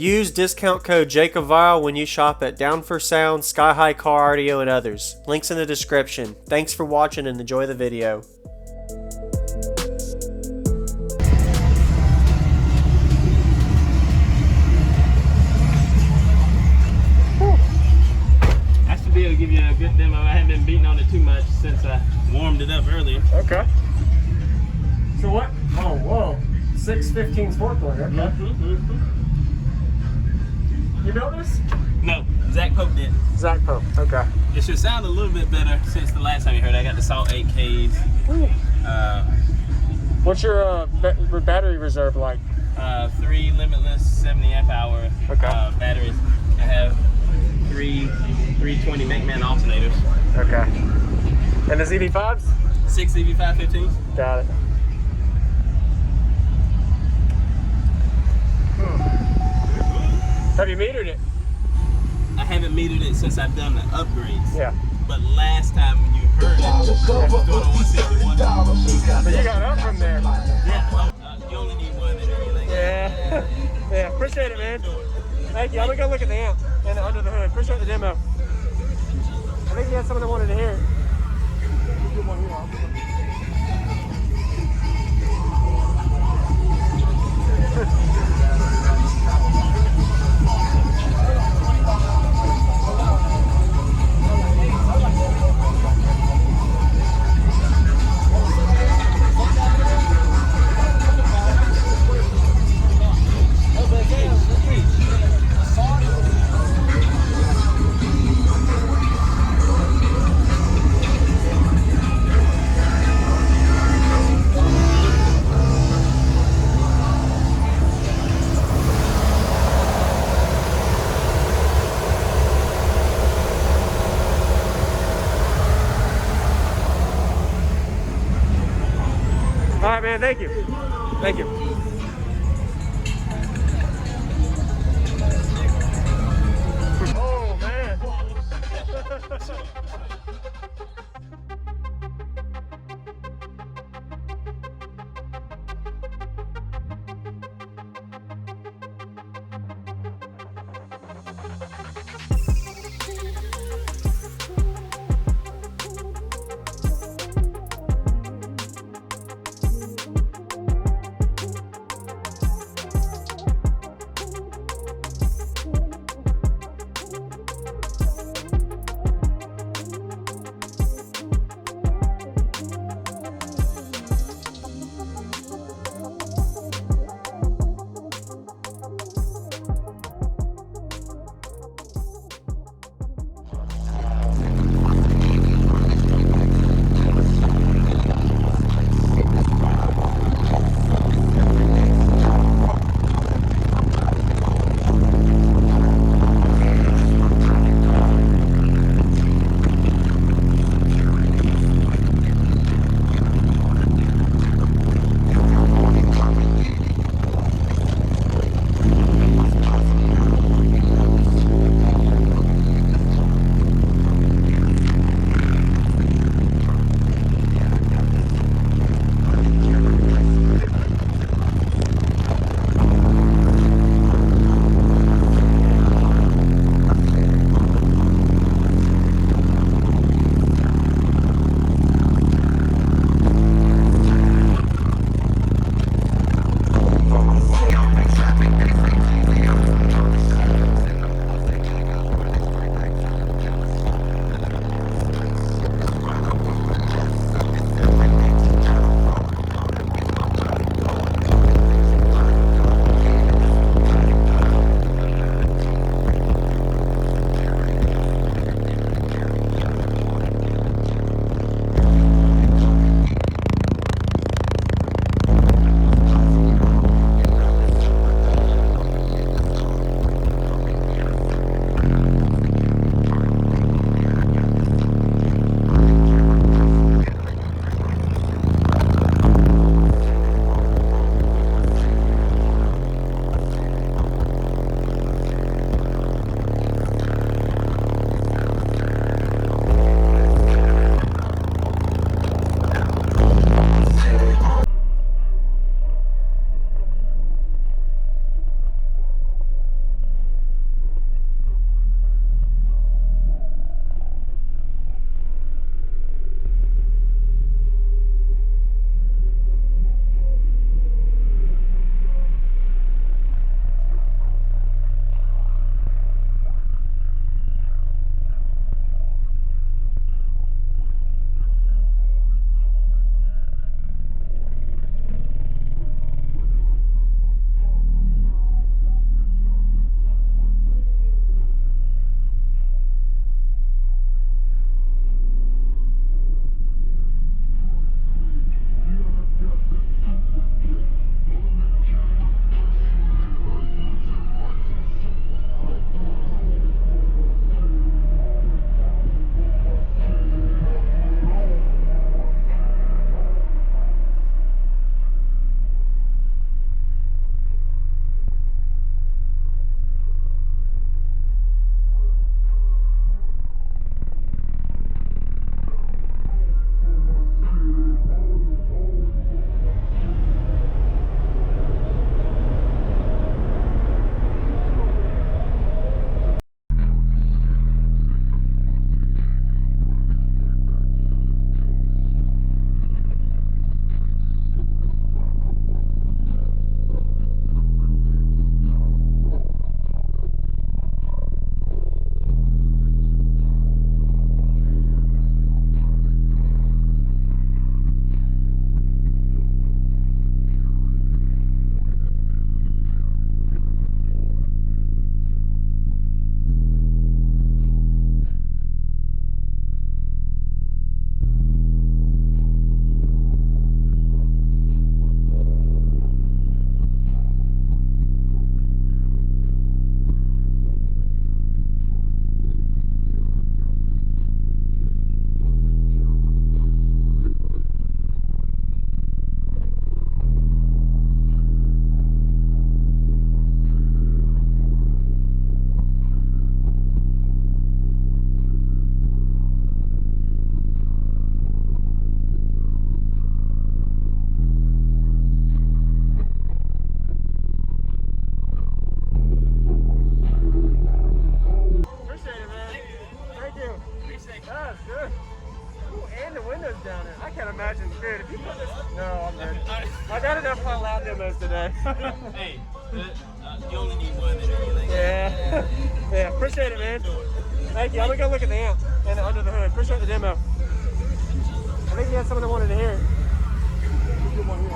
Use discount code JACOBVILE when you shop at Down for Sound, Sky High Car Audio, and others. Links in the description. Thanks for watching and enjoy the video. I should be able to give you a good demo. I haven't been beating on it too much since I warmed it up earlier. Okay. So what? Oh, whoa. 615 4-cylinder. Okay. You built this? No, Zach Pope did. Zach Pope. Okay. It should sound a little bit better since the last time you heard it. I got the Salt 8Ks. What's your battery reserve like? 3 limitless 70 amp hour batteries. I have three 320 McMahon alternators. Okay. And the ZV5s? 6 ZV515s. Got it. Have you metered it? I haven't metered it since I've done the upgrades. Yeah. But last time when you heard it, I was doing a 161. So you got up from there. Yeah. You only need one and everything. Yeah. Yeah. Appreciate it, man. Thank you. I'm gonna go look at the amp and under the hood. Appreciate the demo. I think you had someone that wanted to hear it. All right, man. Thank you. Thank you. Oh, man. Ooh, and the windows down there. I can't imagine, dude. If you put this, no, I'm good. I got enough loud demos today. Hey, you only need one and everything. Yeah. Yeah. Appreciate it, man. Thank you. I'm gonna go look at the amp and under the hood. Appreciate the demo. I think you had someone that wanted to hear it. Good one here.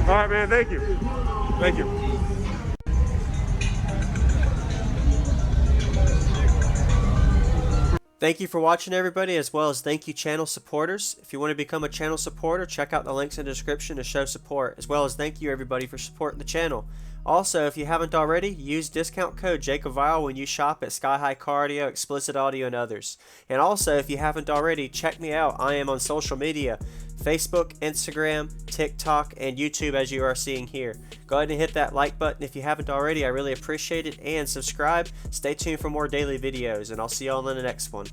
All right, man. Thank you. Thank you. Thank you for watching, everybody, as well as thank you channel supporters. If you want to become a channel supporter, check out the links in the description to show support, as well as thank you everybody for supporting the channel. Also, if you haven't already, use discount code JACOBVILE when you shop at Sky High Car Audio, Explicit Audio, and others. And also, if you haven't already, check me out. I am on social media, Facebook, Instagram, TikTok, and YouTube, as you are seeing here. Go ahead and hit that like button if you haven't already. I really appreciate it. And subscribe. Stay tuned for more daily videos, and I'll see y'all in the next one.